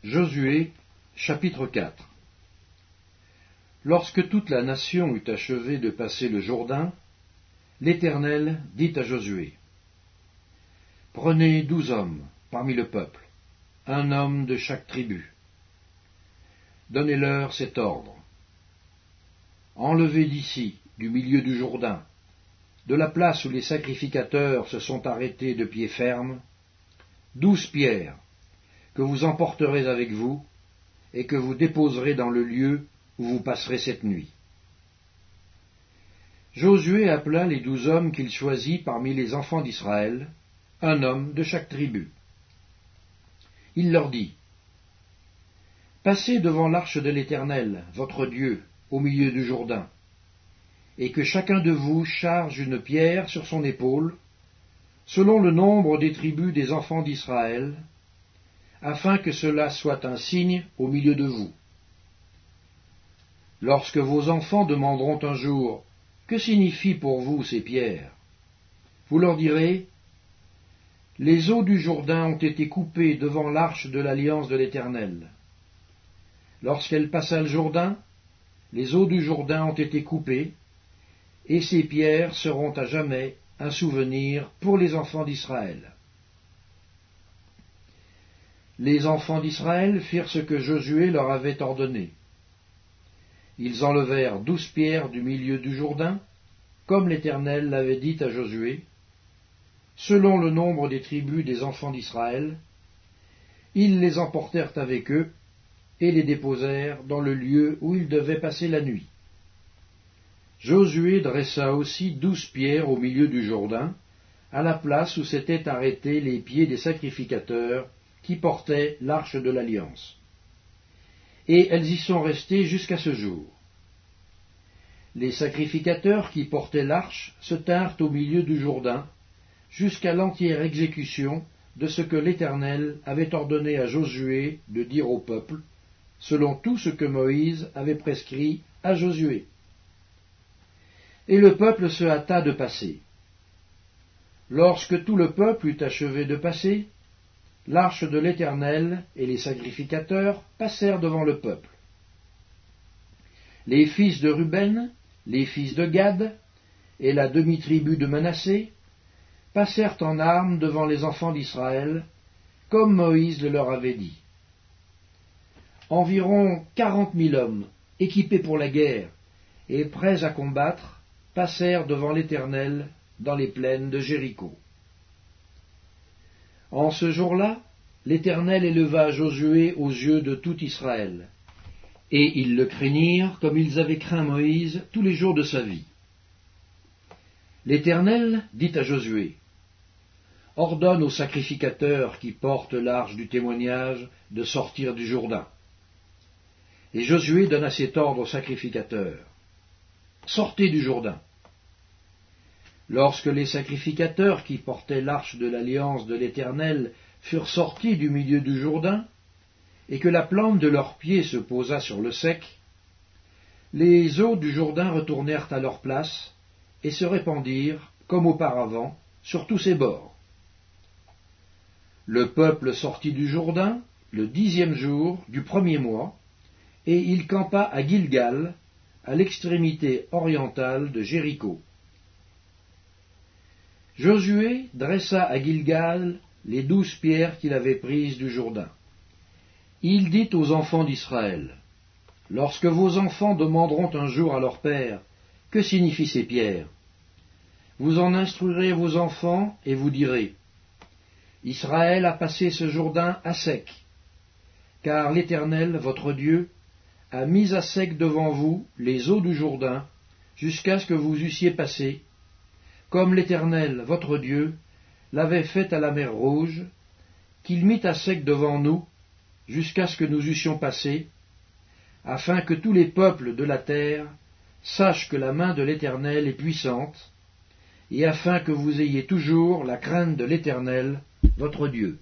Josué, chapitre 4. Lorsque toute la nation eut achevé de passer le Jourdain, l'Éternel dit à Josué, « Prenez 12 hommes parmi le peuple, un homme de chaque tribu. Donnez-leur cet ordre. Enlevez d'ici, du milieu du Jourdain, de la place où les sacrificateurs se sont arrêtés de pied ferme, 12 pierres, que vous emporterez avec vous, et que vous déposerez dans le lieu où vous passerez cette nuit. » Josué appela les 12 hommes qu'il choisit parmi les enfants d'Israël, un homme de chaque tribu. Il leur dit, « Passez devant l'arche de l'Éternel, votre Dieu, au milieu du Jourdain, et que chacun de vous charge une pierre sur son épaule, selon le nombre des tribus des enfants d'Israël, afin que cela soit un signe au milieu de vous. Lorsque vos enfants demanderont un jour, « Que signifient pour vous ces pierres ?» vous leur direz, « Les eaux du Jourdain ont été coupées devant l'arche de l'alliance de l'Éternel. Lorsqu'elle passa le Jourdain, les eaux du Jourdain ont été coupées, et ces pierres seront à jamais un souvenir pour les enfants d'Israël. » Les enfants d'Israël firent ce que Josué leur avait ordonné. Ils enlevèrent 12 pierres du milieu du Jourdain, comme l'Éternel l'avait dit à Josué, selon le nombre des tribus des enfants d'Israël. Ils les emportèrent avec eux et les déposèrent dans le lieu où ils devaient passer la nuit. Josué dressa aussi 12 pierres au milieu du Jourdain, à la place où s'étaient arrêtés les pieds des sacrificateurs qui portaient l'arche de l'Alliance. Et elles y sont restées jusqu'à ce jour. Les sacrificateurs qui portaient l'arche se tinrent au milieu du Jourdain, jusqu'à l'entière exécution de ce que l'Éternel avait ordonné à Josué de dire au peuple, selon tout ce que Moïse avait prescrit à Josué. Et le peuple se hâta de passer. Lorsque tout le peuple eut achevé de passer, l'arche de l'Éternel et les sacrificateurs passèrent devant le peuple. Les fils de Ruben, les fils de Gad et la demi-tribu de Manassé passèrent en armes devant les enfants d'Israël, comme Moïse le leur avait dit. Environ 40 000 hommes, équipés pour la guerre et prêts à combattre, passèrent devant l'Éternel dans les plaines de Jéricho. En ce jour-là, l'Éternel éleva Josué aux yeux de tout Israël, et ils le craignirent comme ils avaient craint Moïse tous les jours de sa vie. L'Éternel dit à Josué, « Ordonne aux sacrificateurs qui portent l'arche du témoignage de sortir du Jourdain. » Et Josué donna cet ordre aux sacrificateurs, « Sortez du Jourdain. » Lorsque les sacrificateurs qui portaient l'arche de l'alliance de l'Éternel furent sortis du milieu du Jourdain, et que la plante de leurs pieds se posa sur le sec, les eaux du Jourdain retournèrent à leur place et se répandirent, comme auparavant, sur tous ses bords. Le peuple sortit du Jourdain le 10e jour du 1er mois, et il campa à Gilgal, à l'extrémité orientale de Jéricho. Josué dressa à Gilgal les 12 pierres qu'il avait prises du Jourdain. Il dit aux enfants d'Israël, « Lorsque vos enfants demanderont un jour à leur père, « Que signifient ces pierres ?» vous en instruirez vos enfants et vous direz, « Israël a passé ce Jourdain à sec, car l'Éternel, votre Dieu, a mis à sec devant vous les eaux du Jourdain, jusqu'à ce que vous eussiez passé, comme l'Éternel, votre Dieu, l'avait fait à la mer Rouge, qu'il mit à sec devant nous, jusqu'à ce que nous eussions passé, afin que tous les peuples de la terre sachent que la main de l'Éternel est puissante, et afin que vous ayez toujours la crainte de l'Éternel, votre Dieu. »